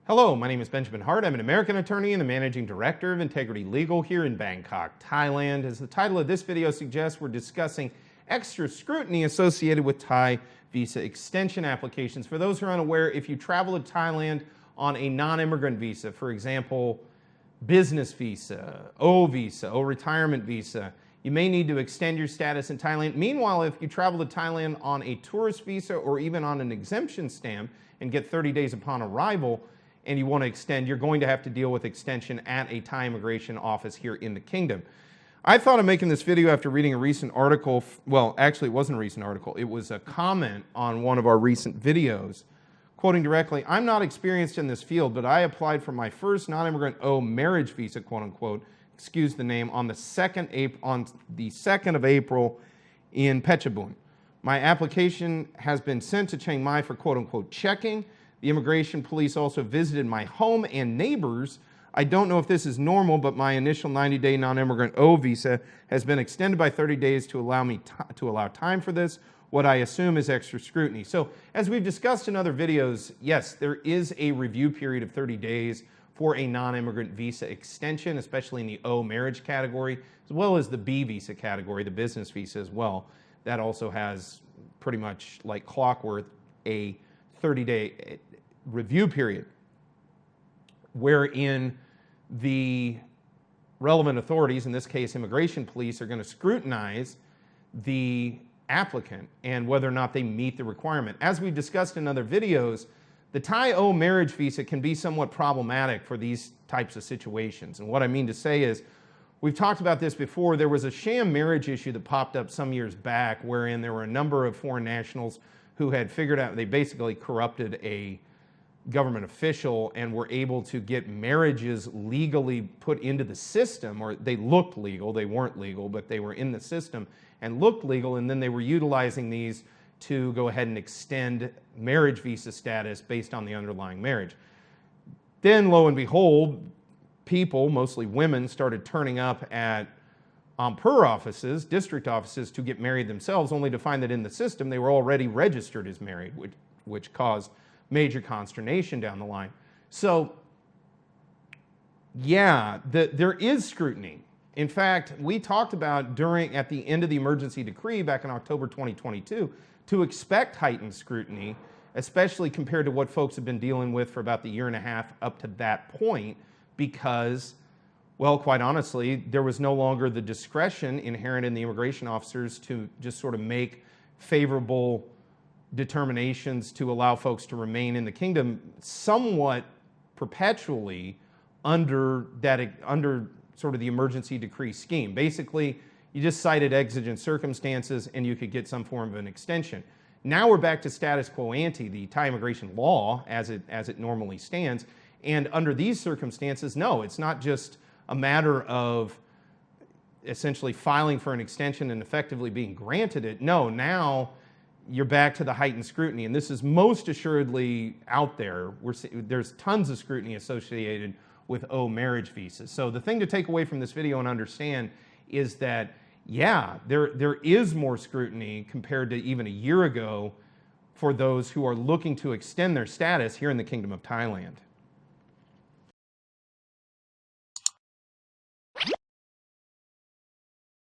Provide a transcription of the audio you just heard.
Hello, my name is Benjamin Hart. I'm an American attorney and the managing director of Integrity Legal here in Bangkok, Thailand. As the title of this video suggests, we're discussing extra scrutiny associated with Thai visa extension applications. For those who are unaware, if you travel to Thailand on a non-immigrant visa, for example, business visa, O visa, O retirement visa, you may need to extend your status in Thailand. Meanwhile, if you travel to Thailand on a tourist visa or even on an exemption stamp and get 30 days upon arrival, and you want to extend, you're going to have to deal with extension at a Thai immigration office here in the kingdom. I thought of making this video after reading a recent article. Well, actually, it wasn't a recent article. It was a comment on one of our recent videos. Quoting directly, "I'm not experienced in this field, but I applied for my first non-immigrant O marriage visa, quote unquote, excuse the name, on the 2nd of April in Phetchabun. My application has been sent to Chiang Mai for quote unquote checking. The immigration police also visited my home and neighbors. I don't know if this is normal, but my initial 90-day non-immigrant O visa has been extended by 30 days to allow time for this, what I assume is extra scrutiny." So as we've discussed in other videos, yes, there is a review period of 30 days for a non-immigrant visa extension, especially in the O marriage category, as well as the B visa category, the business visa as well. That also has pretty much like clockwork a 30-day review period wherein the relevant authorities, in this case immigration police, are going to scrutinize the applicant and whether or not they meet the requirement. As we discussed in other videos, the Thai O marriage visa can be somewhat problematic for these types of situations. And what I mean to say is, we've talked about this before. There was a sham marriage issue that popped up some years back wherein there were a number of foreign nationals who had figured out, they basically corrupted a government official and were able to get marriages legally put into the system, or they looked legal, they weren't legal, but they were in the system and looked legal, and then they were utilizing these to go ahead and extend marriage visa status based on the underlying marriage. Then, lo and behold, people, mostly women, started turning up at per offices, district offices, to get married themselves, only to find that in the system they were already registered as married, which caused major consternation down the line. So, yeah, there is scrutiny. In fact, we talked about at the end of the emergency decree back in October 2022 to expect heightened scrutiny, especially compared to what folks have been dealing with for about the year and a half up to that point, because, well, quite honestly, there was no longer the discretion inherent in the immigration officers to just sort of make favorable determinations to allow folks to remain in the kingdom somewhat perpetually under sort of the emergency decree scheme. Basically, you just cited exigent circumstances and you could get some form of an extension. Now we're back to status quo ante, the Thai immigration law as it normally stands. And under these circumstances, no, it's not just a matter of essentially filing for an extension and effectively being granted it. No, now you're back to the heightened scrutiny, and this is most assuredly out there. There's tons of scrutiny associated with O marriage visas. So the thing to take away from this video and understand is that, yeah, there is more scrutiny compared to even a year ago for those who are looking to extend their status here in the Kingdom of Thailand.